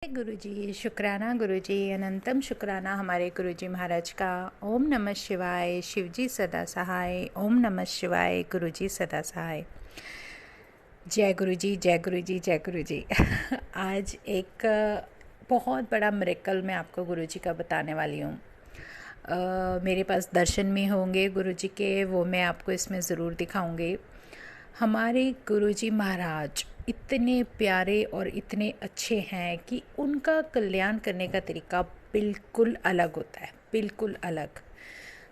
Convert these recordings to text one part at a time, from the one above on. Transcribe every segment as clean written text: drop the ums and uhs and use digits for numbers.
गुरुजी शुक्राना गुरुजी अनंतम शुक्राना हमारे गुरुजी महाराज का। ओम नमः शिवाय। शिवजी सदा सहाय। ओम नमः शिवाय। गुरुजी सदा सहाय। जय गुरुजी जय गुरुजी जय गुरुजी। आज एक बहुत बड़ा मिरेकल मैं आपको गुरुजी का बताने वाली हूँ। मेरे पास दर्शन में होंगे गुरुजी के, वो मैं आपको इसमें ज़रूर दिखाऊंगी। हमारे गुरुजी महाराज इतने प्यारे और इतने अच्छे हैं कि उनका कल्याण करने का तरीका बिल्कुल अलग होता है, बिल्कुल अलग।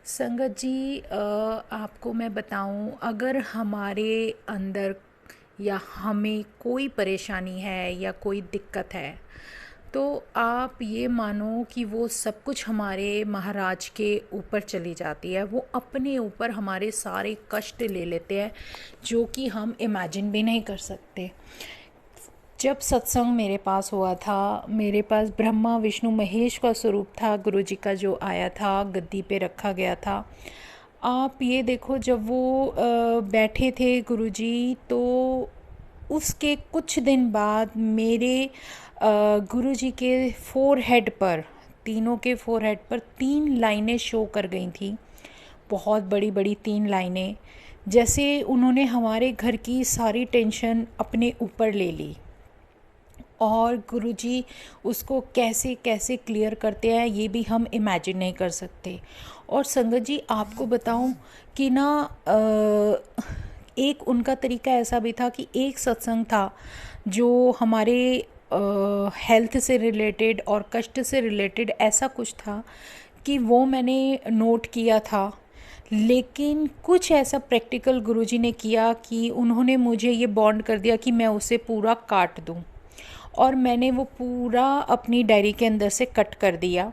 संगत जी, आपको मैं बताऊं, अगर हमारे अंदर या हमें कोई परेशानी है या कोई दिक्कत है तो आप ये मानो कि वो सब कुछ हमारे महाराज के ऊपर चली जाती है। वो अपने ऊपर हमारे सारे कष्ट ले लेते हैं जो कि हम इमेजिन भी नहीं कर सकते। जब सत्संग मेरे पास हुआ था, मेरे पास ब्रह्मा विष्णु महेश का स्वरूप था गुरुजी का, जो आया था गद्दी पे रखा गया था। आप ये देखो, जब वो बैठे थे गुरुजी, तो उसके कुछ दिन बाद मेरे गुरुजी के फोरहेड पर, तीनों के फोरहेड पर 3 लाइनें शो कर गई थी। बहुत बड़ी बड़ी 3 लाइनें, जैसे उन्होंने हमारे घर की सारी टेंशन अपने ऊपर ले ली। और गुरुजी उसको कैसे कैसे क्लियर करते हैं ये भी हम इमेजिन नहीं कर सकते। और संगत जी, आपको बताऊं कि ना, एक उनका तरीका ऐसा भी था कि एक सत्संग था जो हमारे हेल्थ से रिलेटेड और कष्ट से रिलेटेड ऐसा कुछ था कि वो मैंने नोट किया था। लेकिन कुछ ऐसा प्रैक्टिकल गुरुजी ने किया कि उन्होंने मुझे ये बॉन्ड कर दिया कि मैं उसे पूरा काट दूं। और मैंने वो पूरा अपनी डायरी के अंदर से कट कर दिया।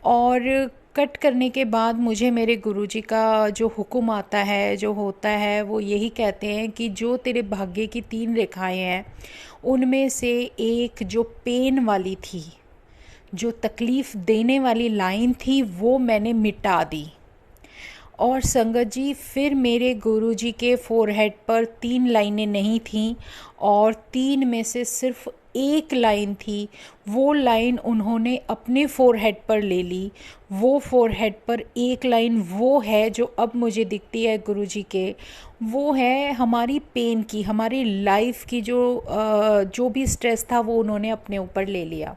और कट करने के बाद मुझे मेरे गुरुजी का जो हुक्म आता है, जो होता है, वो यही कहते हैं कि जो तेरे भाग्य की 3 रेखाएं हैं उनमें से एक जो पेन वाली थी, जो तकलीफ़ देने वाली लाइन थी, वो मैंने मिटा दी। और संगत जी, फिर मेरे गुरुजी के फोरहेड पर 3 लाइनें नहीं थीं और 3 में से सिर्फ एक लाइन थी। वो लाइन उन्होंने अपने फोरहेड पर ले ली। वो फोरहेड पर एक लाइन वो है जो अब मुझे दिखती है गुरुजी के। वो है हमारी पेन की, हमारी लाइफ की जो भी स्ट्रेस था वो उन्होंने अपने ऊपर ले लिया।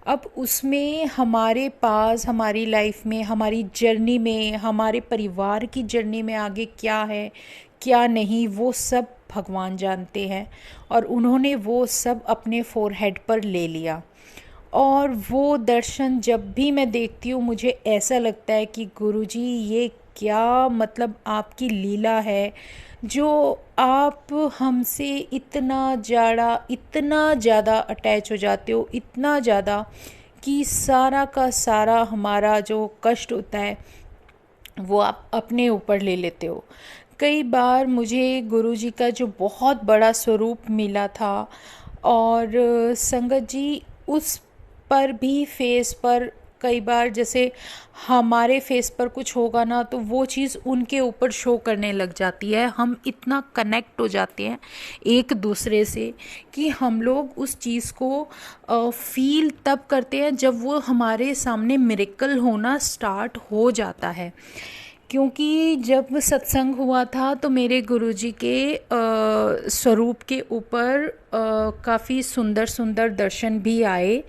अब उसमें हमारे पास, हमारी लाइफ में, हमारी जर्नी में, हमारे परिवार की जर्नी में आगे क्या है क्या नहीं, वो सब भगवान जानते हैं। और उन्होंने वो सब अपने फोरहेड पर ले लिया। और वो दर्शन जब भी मैं देखती हूँ मुझे ऐसा लगता है कि गुरुजी, ये क्या मतलब आपकी लीला है जो आप हमसे इतना ज़्यादा अटैच हो जाते हो, इतना ज़्यादा कि सारा का सारा हमारा जो कष्ट होता है वो आप अपने ऊपर ले लेते हो। कई बार मुझे गुरुजी का जो बहुत बड़ा स्वरूप मिला था, और संगत जी, उस पर भी फेस पर कई बार जैसे हमारे फेस पर कुछ होगा ना, तो वो चीज़ उनके ऊपर शो करने लग जाती है। हम इतना कनेक्ट हो जाते हैं एक दूसरे से कि हम लोग उस चीज़ को फील तब करते हैं जब वो हमारे सामने मिरेकल होना स्टार्ट हो जाता है। क्योंकि जब सत्संग हुआ था तो मेरे गुरुजी के स्वरूप के ऊपर काफ़ी सुंदर सुंदर दर्शन भी आए,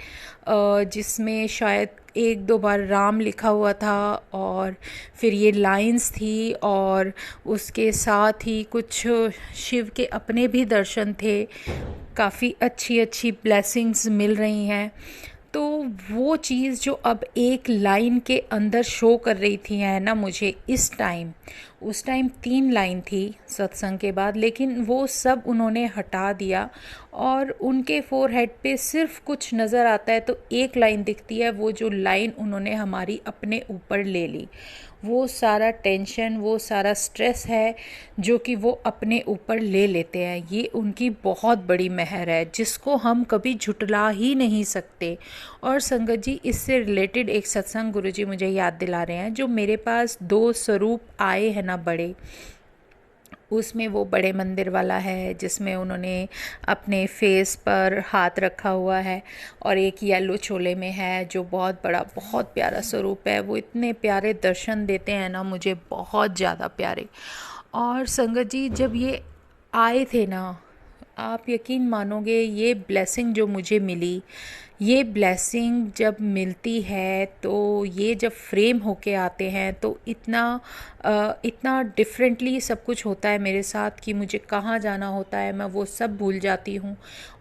जिसमें शायद 1-2 बार राम लिखा हुआ था, और फिर ये लाइंस थी, और उसके साथ ही कुछ शिव के अपने भी दर्शन थे। काफ़ी अच्छी अच्छी ब्लेसिंग्स मिल रही हैं। तो वो चीज़ जो अब एक लाइन के अंदर शो कर रही थी है ना मुझे इस टाइम, उस टाइम 3 लाइन थी सत्संग के बाद, लेकिन वो सब उन्होंने हटा दिया। और उनके फोरहेड पे सिर्फ कुछ नज़र आता है तो एक लाइन दिखती है, वो जो लाइन उन्होंने हमारी अपने ऊपर ले ली। वो सारा टेंशन, वो सारा स्ट्रेस है जो कि वो अपने ऊपर ले लेते हैं। ये उनकी बहुत बड़ी मेहर है जिसको हम कभी झुटला ही नहीं सकते। और संगत जी, इससे रिलेटेड एक सत्संग गुरुजी मुझे याद दिला रहे हैं, जो मेरे पास 2 स्वरूप आए हैं ना बड़े, उसमें वो बड़े मंदिर वाला है जिसमें उन्होंने अपने फेस पर हाथ रखा हुआ है, और एक येलो चोले में है जो बहुत बड़ा, बहुत प्यारा स्वरूप है। वो इतने प्यारे दर्शन देते हैं ना मुझे, बहुत ज़्यादा प्यारे। और संगत जी, जब ये आए थे ना, आप यकीन मानोगे, ये ब्लेसिंग जो मुझे मिली, ये ब्लेसिंग जब मिलती है तो ये जब फ्रेम होके आते हैं तो इतना डिफरेंटली सब कुछ होता है मेरे साथ कि मुझे कहाँ जाना होता है मैं वो सब भूल जाती हूँ।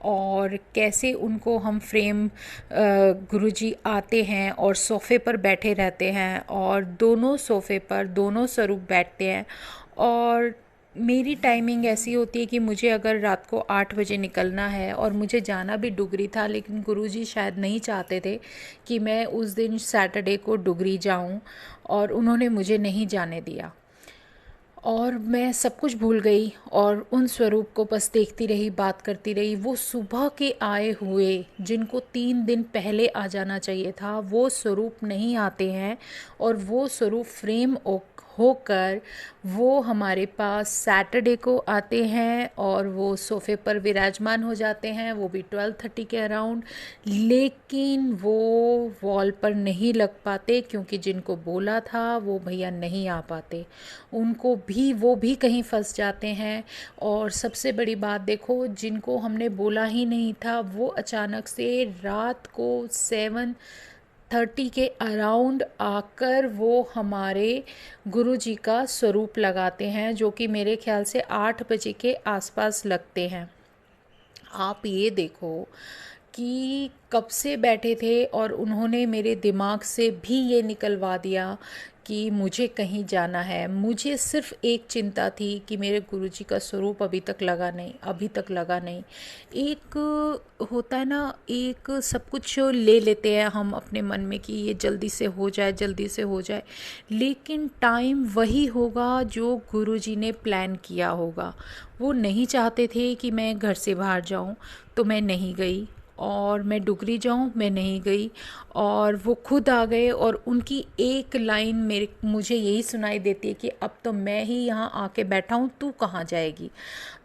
और कैसे उनको हम फ्रेम, गुरुजी आते हैं और सोफ़े पर बैठे रहते हैं, और दोनों सोफ़े पर दोनों स्वरूप बैठते हैं। और मेरी टाइमिंग ऐसी होती है कि मुझे अगर रात को 8 बजे निकलना है और मुझे जाना भी डुगरी था, लेकिन गुरुजी शायद नहीं चाहते थे कि मैं उस दिन सैटरडे को डुगरी जाऊं, और उन्होंने मुझे नहीं जाने दिया। और मैं सब कुछ भूल गई और उन स्वरूप को बस देखती रही, बात करती रही। वो सुबह के आए हुए जिनको 3 दिन पहले आ जाना चाहिए था, वो स्वरूप नहीं आते हैं, और वो स्वरूप फ्रेम होकर वो हमारे पास सैटरडे को आते हैं और वो सोफ़े पर विराजमान हो जाते हैं, वो भी 12:30 के अराउंड। लेकिन वो वॉल पर नहीं लग पाते क्योंकि जिनको बोला था वो भैया नहीं आ पाते, उनको भी, वो भी कहीं फंस जाते हैं। और सबसे बड़ी बात देखो, जिनको हमने बोला ही नहीं था वो अचानक से रात को 7:30 के अराउंड आकर वो हमारे गुरुजी का स्वरूप लगाते हैं, जो कि मेरे ख्याल से 8 बजे के आसपास लगते हैं। आप ये देखो कि कब से बैठे थे और उन्होंने मेरे दिमाग से भी ये निकलवा दिया कि मुझे कहीं जाना है। मुझे सिर्फ एक चिंता थी कि मेरे गुरुजी का स्वरूप अभी तक लगा नहीं, अभी तक लगा नहीं। एक होता है ना, एक सब कुछ ले लेते हैं हम अपने मन में कि ये जल्दी से हो जाए, जल्दी से हो जाए, लेकिन टाइम वही होगा जो गुरुजी ने प्लान किया होगा। वो नहीं चाहते थे कि मैं घर से बाहर जाऊं, तो मैं नहीं गई, और मैं डुगरी जाऊं, मैं नहीं गई। और वो खुद आ गए और उनकी एक लाइन मुझे यही सुनाई देती है कि अब तो मैं ही यहाँ आके बैठा हूँ, तू कहाँ जाएगी।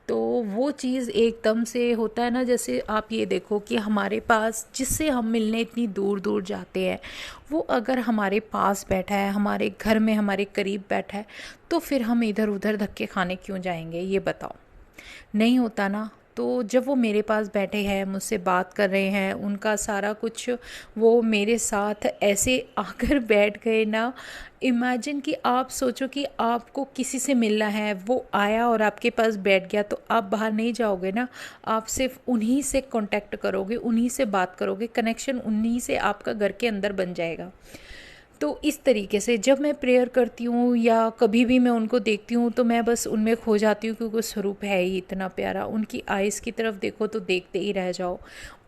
तो वो चीज़ एकदम से होता है ना, जैसे आप ये देखो कि हमारे पास, जिससे हम मिलने इतनी दूर दूर जाते हैं, वो अगर हमारे पास बैठा है, हमारे घर में हमारे करीब बैठा है, तो फिर हम इधर उधर धक्के खाने क्यों जाएंगे, ये बताओ। नहीं होता ना। तो जब वो मेरे पास बैठे हैं, मुझसे बात कर रहे हैं, उनका सारा कुछ, वो मेरे साथ ऐसे आकर बैठ गए ना। इमेजिन कि आप सोचो कि आपको किसी से मिलना है, वो आया और आपके पास बैठ गया, तो आप बाहर नहीं जाओगे ना, आप सिर्फ उन्हीं से कांटेक्ट करोगे, उन्हीं से बात करोगे, कनेक्शन उन्हीं से आपका घर के अंदर बन जाएगा। तो इस तरीके से जब मैं प्रेयर करती हूँ या कभी भी मैं उनको देखती हूँ तो मैं बस उनमें खो जाती हूँ, क्योंकि स्वरूप है ही इतना प्यारा। उनकी आइज़ की तरफ देखो तो देखते ही रह जाओ।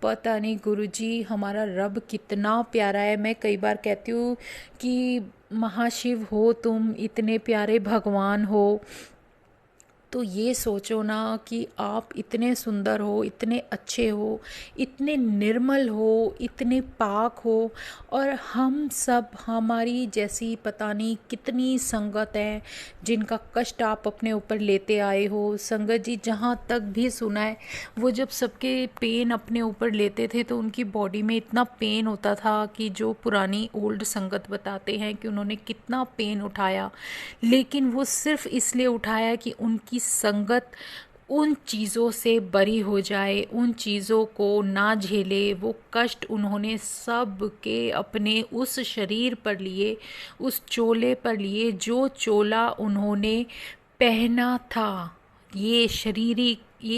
पता नहीं गुरुजी, हमारा रब कितना प्यारा है। मैं कई बार कहती हूँ कि महाशिव हो तुम, इतने प्यारे भगवान हो। तो ये सोचो ना कि आप इतने सुंदर हो, इतने अच्छे हो, इतने निर्मल हो, इतने पाक हो, और हम सब, हमारी जैसी पता नहीं कितनी संगत है जिनका कष्ट आप अपने ऊपर लेते आए हो। संगत जी, जहाँ तक भी सुना है, वो जब सबके पेन अपने ऊपर लेते थे तो उनकी बॉडी में इतना पेन होता था कि जो पुरानी ओल्ड संगत बताते हैं कि उन्होंने कितना पेन उठाया, लेकिन वो सिर्फ इसलिए उठाया कि उनकी संगत उन चीज़ों से बरी हो जाए, उन चीज़ों को ना झेले। वो कष्ट उन्होंने सब के अपने उस शरीर पर लिए, उस चोले पर लिए, जो चोला उन्होंने पहना था। ये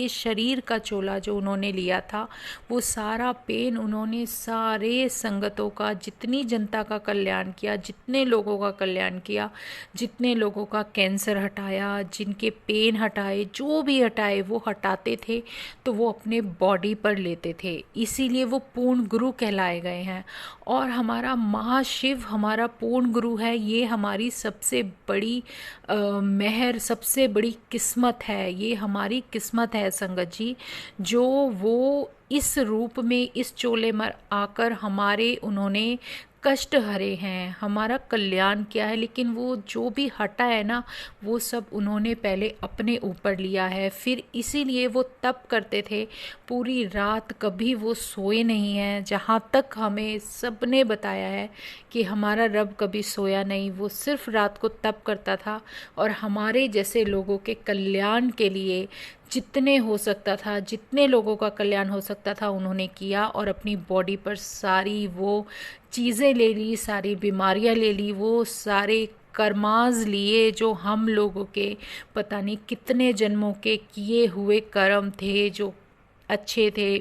शरीर का चोला जो उन्होंने लिया था, वो सारा पेन उन्होंने सारे संगतों का, जितनी जनता का कल्याण किया, जितने लोगों का कल्याण किया, जितने लोगों का कैंसर हटाया, जिनके पेन हटाए, जो भी हटाए, वो हटाते थे तो वो अपने बॉडी पर लेते थे। इसीलिए वो पूर्ण गुरु कहलाए गए हैं। और हमारा महाशिव हमारा पूर्ण गुरु है। ये हमारी सबसे बड़ी मेहर, सबसे बड़ी किस्मत है। ये हमारी किस्मत है संगत जी, जो वो इस रूप में, इस चोले में आकर हमारे उन्होंने कष्ट हरे हैं, हमारा कल्याण किया है, लेकिन वो जो भी हटा है ना, वो सब उन्होंने पहले अपने ऊपर लिया है। फिर इसीलिए वो तप करते थे पूरी रात, कभी वो सोए नहीं हैं। जहाँ तक हमें सबने बताया है कि हमारा रब कभी सोया नहीं, वो सिर्फ रात को तप करता था और हमारे जैसे लोगों के कल्याण के लिए जितने हो सकता था, जितने लोगों का कल्याण हो सकता था उन्होंने किया, और अपनी बॉडी पर सारी वो चीज़ें ले ली, सारी बीमारियां ले ली, वो सारे कर्माज लिए जो हम लोगों के पता नहीं कितने जन्मों के किए हुए कर्म थे, जो अच्छे थे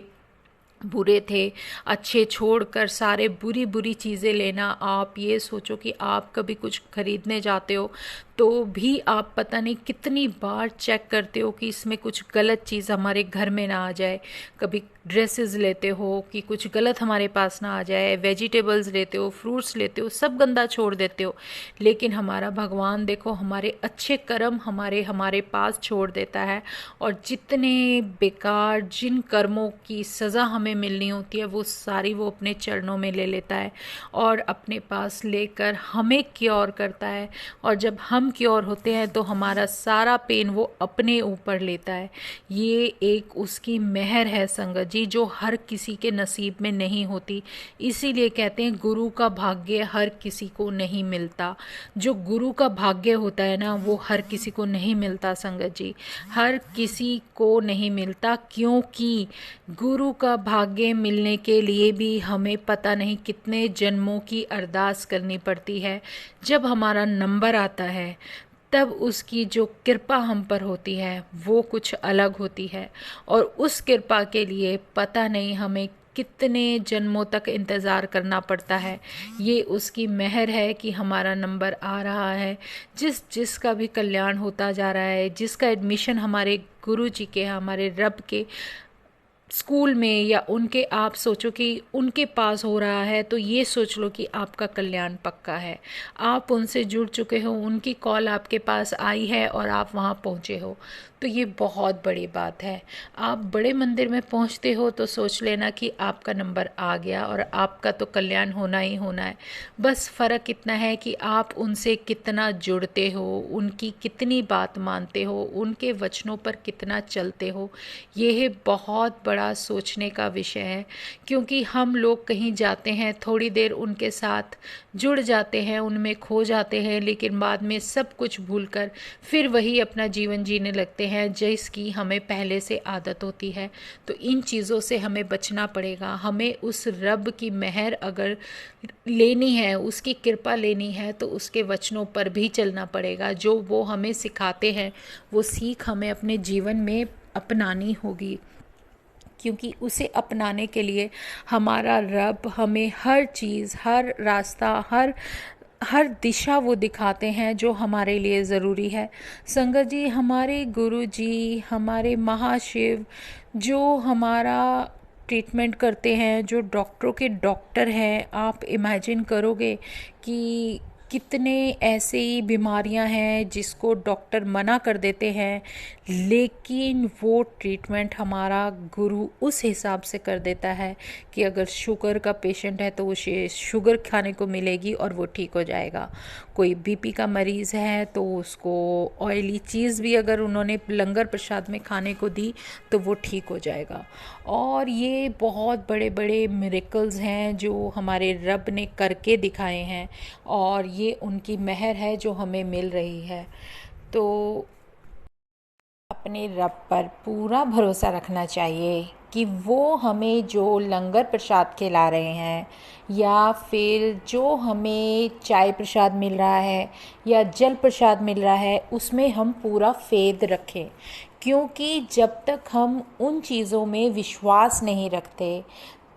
बुरे थे। अच्छे छोड़कर सारे बुरी बुरी चीज़ें लेना। आप ये सोचो कि आप कभी कुछ खरीदने जाते हो तो भी आप पता नहीं कितनी बार चेक करते हो कि इसमें कुछ गलत चीज़ हमारे घर में ना आ जाए। कभी ड्रेसेस लेते हो कि कुछ गलत हमारे पास ना आ जाए, वेजिटेबल्स लेते हो, फ्रूट्स लेते हो, सब गंदा छोड़ देते हो। लेकिन हमारा भगवान देखो हमारे अच्छे कर्म हमारे पास छोड़ देता है, और जितने बेकार जिन कर्मों की सज़ा हमें मिलनी होती है वो सारी वो अपने चरणों में ले लेता है और अपने पास लेकर हमें क्योर करता है। और जब हम क्योर होते हैं तो हमारा सारा पेन वो अपने ऊपर लेता है। ये एक उसकी मेहर है संगत जी, जो हर किसी के नसीब में नहीं होती। इसीलिए कहते हैं गुरु का भाग्य हर किसी को नहीं मिलता। जो गुरु का भाग्य होता है ना वो हर किसी को नहीं मिलता संगत जी, हर किसी को नहीं मिलता, क्योंकि गुरु का भाग्य मिलने के लिए भी हमें पता नहीं कितने जन्मों की अरदास करनी पड़ती है। जब हमारा नंबर आता है तब उसकी जो कृपा हम पर होती है वो कुछ अलग होती है, और उस कृपा के लिए पता नहीं हमें कितने जन्मों तक इंतज़ार करना पड़ता है। ये उसकी मेहर है कि हमारा नंबर आ रहा है। जिसका भी कल्याण होता जा रहा है, जिसका एडमिशन हमारे गुरु जी के, हमारे रब के स्कूल में या उनके, आप सोचो कि उनके पास हो रहा है तो ये सोच लो कि आपका कल्याण पक्का है। आप उनसे जुड़ चुके हो, उनकी कॉल आपके पास आई है और आप वहाँ पहुँचे हो, तो ये बहुत बड़ी बात है। आप बड़े मंदिर में पहुँचते हो तो सोच लेना कि आपका नंबर आ गया और आपका तो कल्याण होना ही होना है। बस फ़र्क इतना है कि आप उनसे कितना जुड़ते हो, उनकी कितनी बात मानते हो, उनके वचनों पर कितना चलते हो। ये बहुत बड़ा सोचने का विषय है, क्योंकि हम लोग कहीं जाते हैं, थोड़ी देर उनके साथ जुड़ जाते हैं, उनमें खो जाते हैं, लेकिन बाद में सब कुछ भूलकर फिर वही अपना जीवन जीने लगते हैं जिसकी हमें पहले से आदत होती है। तो इन चीज़ों से हमें बचना पड़ेगा। हमें उस रब की मेहर अगर लेनी है, उसकी कृपा लेनी है, तो उसके वचनों पर भी चलना पड़ेगा। जो वो हमें सिखाते हैं वो सीख हमें अपने जीवन में अपनानी होगी, क्योंकि उसे अपनाने के लिए हमारा रब हमें हर चीज़, हर रास्ता, हर दिशा वो दिखाते हैं जो हमारे लिए ज़रूरी है। संगत जी, हमारे गुरु जी, हमारे महाशिव जो हमारा ट्रीटमेंट करते हैं, जो डॉक्टरों के डॉक्टर हैं, आप इमेजिन करोगे कि कितने ऐसे ही बीमारियां हैं जिसको डॉक्टर मना कर देते हैं, लेकिन वो ट्रीटमेंट हमारा गुरु उस हिसाब से कर देता है कि अगर शुगर का पेशेंट है तो उसे शुगर खाने को मिलेगी और वो ठीक हो जाएगा। कोई बीपी का मरीज़ है तो उसको ऑयली चीज़ भी अगर उन्होंने लंगर प्रसाद में खाने को दी तो वो ठीक हो जाएगा। और ये बहुत बड़े बड़े मिरेकल्स हैं जो हमारे रब ने करके दिखाए हैं, और ये उनकी मेहर है जो हमें मिल रही है। तो अपने रब पर पूरा भरोसा रखना चाहिए कि वो हमें जो लंगर प्रसाद खिला रहे हैं, या फिर जो हमें चाय प्रसाद मिल रहा है या जल प्रसाद मिल रहा है, उसमें हम पूरा फेथ रखें। क्योंकि जब तक हम उन चीज़ों में विश्वास नहीं रखते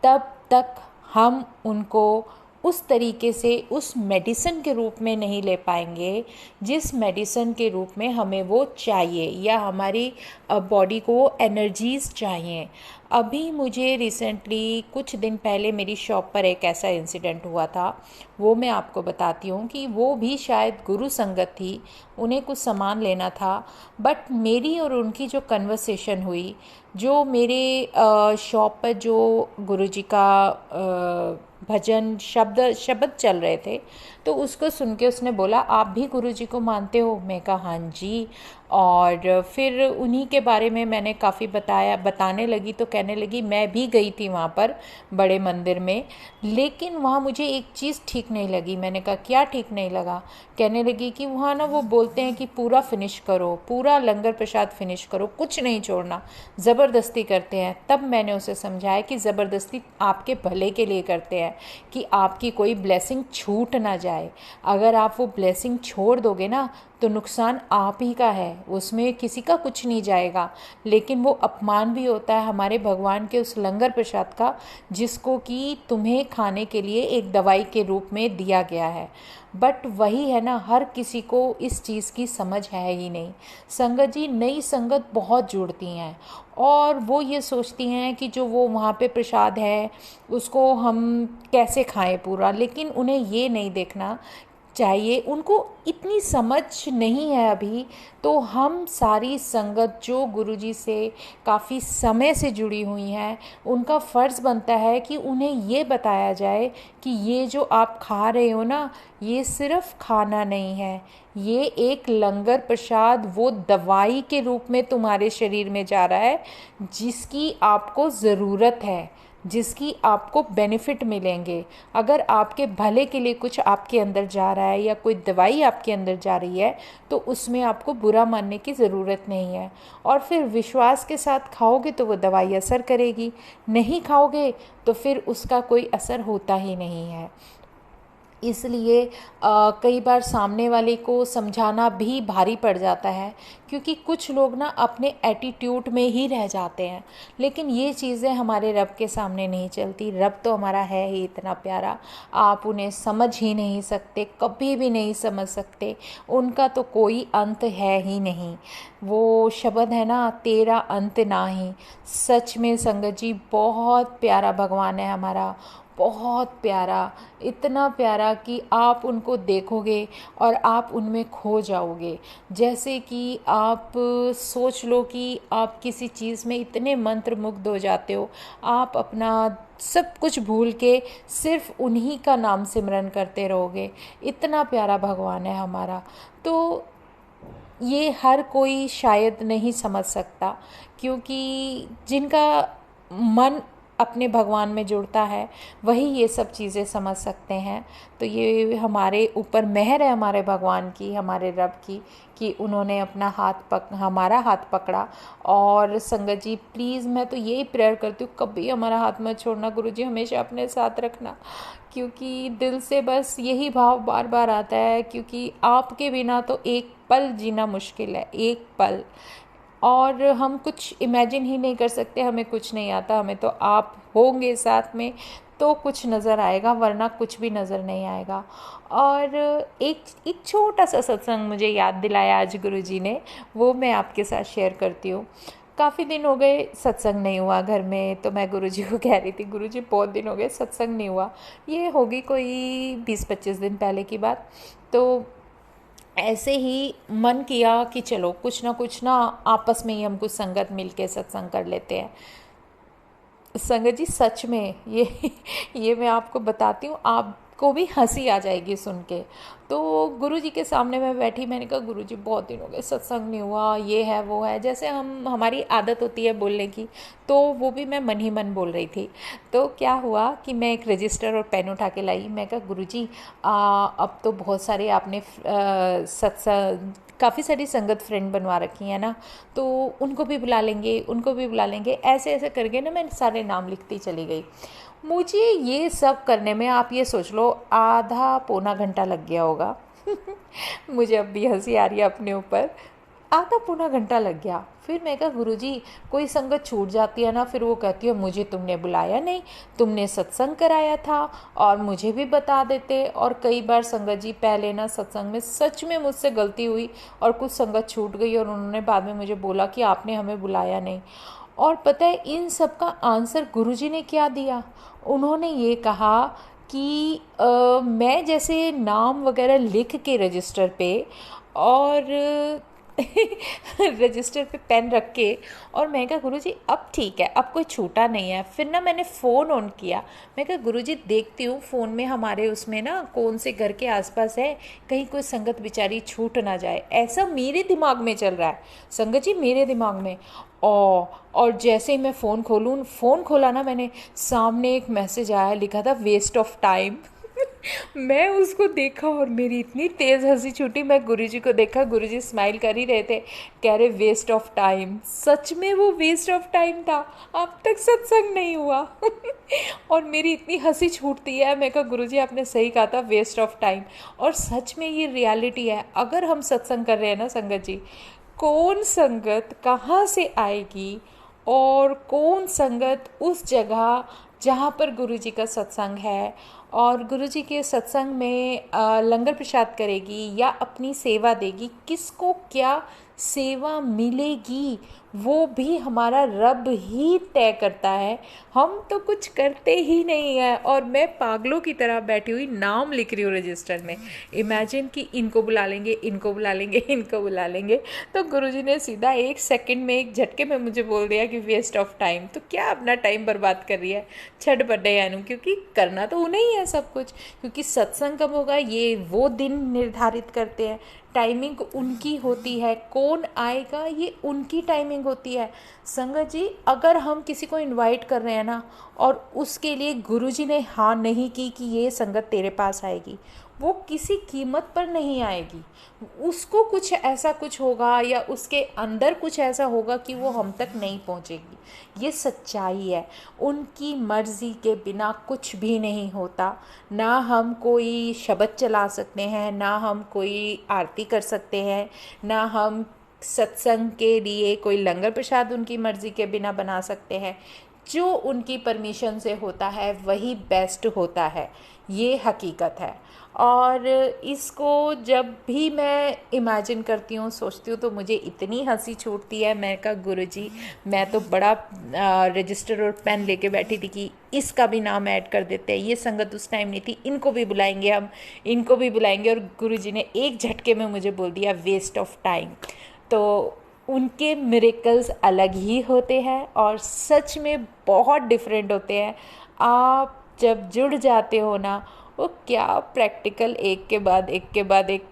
तब तक हम उनको उस तरीके से उस मेडिसिन के रूप में नहीं ले पाएंगे जिस मेडिसिन के रूप में हमें वो चाहिए, या हमारी बॉडी को एनर्जीज़ चाहिए। अभी मुझे रिसेंटली कुछ दिन पहले मेरी शॉप पर एक ऐसा इंसिडेंट हुआ था, वो मैं आपको बताती हूँ कि वो भी शायद गुरु संगत थी, उन्हें कुछ सामान लेना था। बट मेरी और उनकी जो कन्वर्सेशन हुई, जो मेरे शॉप पर जो गुरुजी का भजन शब्द चल रहे थे। तो उसको सुन के उसने बोला, आप भी गुरुजी को मानते हो? मैं कहा हाँ जी। और फिर उन्हीं के बारे में मैंने काफ़ी बताने लगी। तो कहने लगी मैं भी गई थी वहाँ पर बड़े मंदिर में, लेकिन वहाँ मुझे एक चीज़ ठीक नहीं लगी। मैंने कहा क्या ठीक नहीं लगा? कहने लगी कि वहाँ ना वो बोलते हैं कि पूरा फिनिश करो, पूरा लंगर प्रसाद फिनिश करो, कुछ नहीं छोड़ना, ज़बरदस्ती करते हैं। तब मैंने उसे समझाया कि ज़बरदस्ती आपके भले के लिए करते हैं, कि आपकी कोई ब्लेसिंग छूट ना जाए। अगर आप वो ब्लेसिंग छोड़ दोगे ना तो नुकसान आप ही का है, उसमें किसी का कुछ नहीं जाएगा, लेकिन वो अपमान भी होता है हमारे भगवान के उस लंगर प्रसाद का, जिसको कि तुम्हें खाने के लिए एक दवाई के रूप में दिया गया है। बट वही है ना, हर किसी को इस चीज़ की समझ है ही नहीं। संगत जी, नई संगत बहुत जुड़ती हैं और वो ये सोचती हैं कि जो वो वहाँ पे प्रसाद है उसको हम कैसे खाएं पूरा, लेकिन उन्हें ये नहीं देखना चाहिए, उनको इतनी समझ नहीं है अभी। तो हम सारी संगत जो गुरुजी से काफ़ी समय से जुड़ी हुई हैं, उनका फ़र्ज़ बनता है कि उन्हें ये बताया जाए कि ये जो आप खा रहे हो ना, ये सिर्फ खाना नहीं है, ये एक लंगर प्रसाद वो दवाई के रूप में तुम्हारे शरीर में जा रहा है, जिसकी आपको ज़रूरत है, जिसकी आपको बेनिफिट मिलेंगे। अगर आपके भले के लिए कुछ आपके अंदर जा रहा है या कोई दवाई आपके अंदर जा रही है, तो उसमें आपको बुरा मानने की ज़रूरत नहीं है। और फिर विश्वास के साथ खाओगे तो वो दवाई असर करेगी, नहीं खाओगे तो फिर उसका कोई असर होता ही नहीं है। इसलिए कई बार सामने वाले को समझाना भी भारी पड़ जाता है, क्योंकि कुछ लोग ना अपने एटीट्यूड में ही रह जाते हैं। लेकिन ये चीज़ें हमारे रब के सामने नहीं चलती। रब तो हमारा है ही इतना प्यारा, आप उन्हें समझ ही नहीं सकते, कभी भी नहीं समझ सकते, उनका तो कोई अंत है ही नहीं। वो शब्द है ना, तेरा अंत ना ही। सच में संगत जी, बहुत प्यारा भगवान है हमारा, बहुत प्यारा, इतना प्यारा कि आप उनको देखोगे और आप उनमें खो जाओगे। जैसे कि आप सोच लो कि आप किसी चीज़ में इतने मंत्रमुग्ध हो जाते हो, आप अपना सब कुछ भूल के सिर्फ उन्हीं का नाम सिमरन करते रहोगे। इतना प्यारा भगवान है हमारा। तो ये हर कोई शायद नहीं समझ सकता, क्योंकि जिनका मन अपने भगवान में जुड़ता है वही ये सब चीज़ें समझ सकते हैं। तो ये हमारे ऊपर मेहर है हमारे भगवान की, हमारे रब की, कि उन्होंने अपना हमारा हाथ पकड़ा। और संगत जी प्लीज़, मैं तो यही प्रेयर करती हूँ, कभी हमारा हाथ मत छोड़ना गुरुजी, हमेशा अपने साथ रखना, क्योंकि दिल से बस यही भाव बार बार आता है, क्योंकि आपके बिना तो एक पल जीना मुश्किल है, एक पल। और हम कुछ इमेजिन ही नहीं कर सकते, हमें कुछ नहीं आता, हमें तो आप होंगे साथ में तो कुछ नज़र आएगा, वरना कुछ भी नज़र नहीं आएगा। और एक छोटा सा सत्संग मुझे याद दिलाया आज गुरुजी ने, वो मैं आपके साथ शेयर करती हूँ। काफ़ी दिन हो गए सत्संग नहीं हुआ घर में, तो मैं गुरुजी को कह रही थी, गुरुजी बहुत दिन हो गए सत्संग नहीं हुआ। ये होगी कोई 20-25 दिन पहले की बात। तो ऐसे ही मन किया कि चलो कुछ ना आपस में ही हम कुछ संगत मिल के सत्संग कर लेते हैं। संगत जी सच में ये मैं आपको बताती हूँ, आपको भी हंसी आ जाएगी सुन के। तो गुरुजी के सामने मैं बैठी, मैंने कहा गुरुजी बहुत दिन हो गए सत्संग नहीं हुआ, ये है वो है, जैसे हमारी आदत होती है बोलने की, तो वो भी मैं मन ही मन बोल रही थी। तो क्या हुआ कि मैं एक रजिस्टर और पेन उठा के लाई। मैं कहा गुरुजी अब तो बहुत सारे आपने सत्संग, काफ़ी सारी संगत फ्रेंड बनवा रखी है ना, तो उनको भी बुला लेंगे, उनको भी बुला लेंगे, ऐसे ऐसे करके ना मैं सारे नाम लिखती चली गई। मुझे ये सब करने में आप ये सोच लो आधा पौना घंटा लग गया होगा। मुझे अब भी हंसी आ रही है अपने ऊपर, आधा पौना घंटा लग गया। फिर मैं कहा गुरुजी कोई संगत छूट जाती है ना, फिर वो कहती है मुझे तुमने बुलाया नहीं, तुमने सत्संग कराया था और मुझे भी बता देते। और कई बार संगत जी पहले ना सत्संग में सच में मुझसे गलती हुई और कुछ संगत छूट गई, और उन्होंने बाद में मुझे बोला कि आपने हमें बुलाया नहीं। और पता है इन सब का आंसर गुरुजी ने क्या दिया? उन्होंने ये कहा कि मैं जैसे नाम वगैरह लिख के रजिस्टर पे और रजिस्टर पे पेन रख के, और मैं कहा गुरुजी अब ठीक है, अब कोई छूटा नहीं है। फिर ना मैंने फ़ोन ऑन किया, मैं कहा गुरुजी देखती हूँ फ़ोन में हमारे उसमें ना कौन से घर के आसपास है, कहीं कोई संगत बेचारी छूट ना जाए, ऐसा मेरे दिमाग में चल रहा है संगत जी, मेरे दिमाग में। और जैसे ही मैं फ़ोन खोला ना मैंने, सामने एक मैसेज आया, लिखा था वेस्ट ऑफ टाइम। मैं उसको देखा और मेरी इतनी तेज़ हंसी छूटी। मैं गुरुजी को देखा, गुरुजी स्माइल कर ही रहे थे, कह रहे वेस्ट ऑफ टाइम। सच में वो वेस्ट ऑफ टाइम था, अब तक सत्संग नहीं हुआ। और मेरी इतनी हंसी छूटती है। मैं कहा गुरुजी आपने सही कहा था, वेस्ट ऑफ टाइम। और सच में ये रियलिटी है। अगर हम सत्संग कर रहे हैं ना संगत जी, कौन संगत कहाँ से आएगी और कौन संगत उस जगह जहाँ पर गुरुजी का सत्संग है और गुरुजी के सत्संग में लंगर प्रसाद करेगी या अपनी सेवा देगी, किसको क्या सेवा मिलेगी वो भी हमारा रब ही तय करता है। हम तो कुछ करते ही नहीं है। और मैं पागलों की तरह बैठी हुई नाम लिख रही हूँ रजिस्टर में। इमेजिन कि इनको बुला लेंगे, इनको बुला लेंगे, इनको बुला लेंगे। तो गुरुजी ने सीधा 1 सेकंड में, एक झटके में मुझे बोल दिया कि वेस्ट ऑफ टाइम। तो क्या अपना टाइम बर्बाद कर रही है, छठ बड्डे यानू, क्योंकि करना तो उन्हें ही है सब कुछ। क्योंकि सत्संग कब होगा ये वो दिन निर्धारित करते हैं, टाइमिंग उनकी होती है, कौन आएगा ये उनकी टाइमिंग होती है। संगत जी अगर हम किसी को इनवाइट कर रहे हैं ना और उसके लिए गुरुजी ने हाँ नहीं की कि ये संगत तेरे पास आएगी, वो किसी कीमत पर नहीं आएगी। उसको कुछ ऐसा कुछ होगा या उसके अंदर कुछ ऐसा होगा कि वो हम तक नहीं पहुंचेगी। ये सच्चाई है। उनकी मर्ज़ी के बिना कुछ भी नहीं होता। ना हम कोई शब्द चला सकते हैं, ना हम कोई आरती कर सकते हैं, ना हम सत्संग के लिए कोई लंगर प्रसाद उनकी मर्ज़ी के बिना बना सकते हैं। जो उनकी परमिशन से होता है वही बेस्ट होता है, ये हकीकत है। और इसको जब भी मैं इमेजिन करती हूँ, सोचती हूँ, तो मुझे इतनी हंसी छूटती है। मैं कहा गुरुजी मैं तो बड़ा रजिस्टर और पेन लेके बैठी थी कि इसका भी नाम ऐड कर देते हैं, ये संगत उस टाइम नहीं थी, इनको भी बुलाएंगे हम, इनको भी बुलाएंगे। और गुरुजी ने एक झटके में मुझे बोल दिया वेस्ट ऑफ टाइम। तो उनके मिरेकल्स अलग ही होते हैं और सच में बहुत डिफरेंट होते हैं। आप जब जुड़ जाते हो ना, वो क्या प्रैक्टिकल एक के बाद एक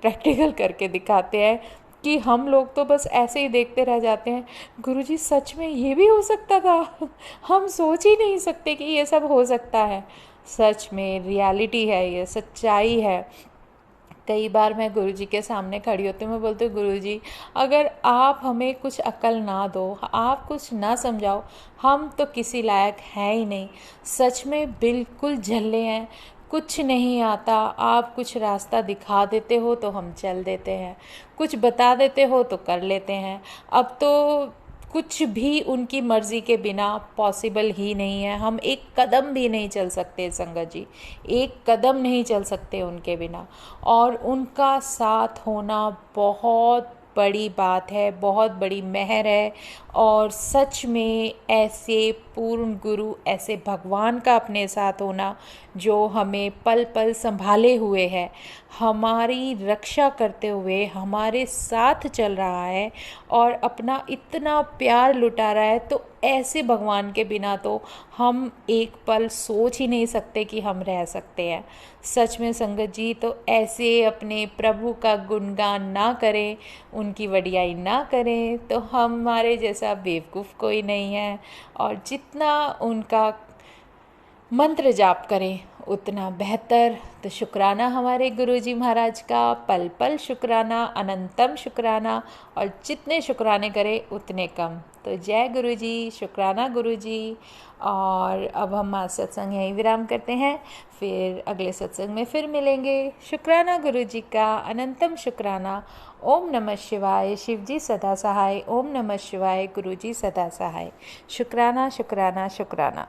प्रैक्टिकल करके दिखाते हैं कि हम लोग तो बस ऐसे ही देखते रह जाते हैं। गुरुजी सच में ये भी हो सकता था, हम सोच ही नहीं सकते कि ये सब हो सकता है। सच में रियलिटी है, ये सच्चाई है। कई बार मैं गुरुजी के सामने खड़ी होती हूँ, मैं बोलती हूँ गुरुजी अगर आप हमें कुछ अक्ल ना दो, आप कुछ ना समझाओ, हम तो किसी लायक है ही नहीं। सच में बिल्कुल झल्ले हैं, कुछ नहीं आता। आप कुछ रास्ता दिखा देते हो तो हम चल देते हैं, कुछ बता देते हो तो कर लेते हैं। अब तो कुछ भी उनकी मर्ज़ी के बिना पॉसिबल ही नहीं है। हम एक कदम भी नहीं चल सकते संगत जी, एक कदम नहीं चल सकते उनके बिना। और उनका साथ होना बहुत बड़ी बात है, बहुत बड़ी मेहर है। और सच में ऐसे पूर्ण गुरु, ऐसे भगवान का अपने साथ होना जो हमें पल पल संभाले हुए है, हमारी रक्षा करते हुए हमारे साथ चल रहा है और अपना इतना प्यार लुटा रहा है, तो ऐसे भगवान के बिना तो हम एक पल सोच ही नहीं सकते कि हम रह सकते हैं। सच में संगत जी तो ऐसे अपने प्रभु का गुणगान ना करें, उनकी वडियाई ना करें तो हमारे जैसा बेवकूफ़ कोई नहीं है। और जितना उनका मंत्र जाप करें उतना बेहतर। तो शुक्राना हमारे गुरुजी महाराज का, पल पल शुक्राना, अनंतम शुक्राना। और जितने शुक्राने करें उतने कम। तो जय गुरुजी, शुक्राना गुरुजी। और अब हम आज सत्संग यहीं विराम करते हैं, फिर अगले सत्संग में फिर मिलेंगे। शुक्राना गुरुजी का, अनंतम शुक्राना। ओम नमः शिवाय, शिवजी सदा सहाय। ओम नमः शिवाय, गुरुजी सदा सहाय। शुक्राना शुक्राना शुक्राना।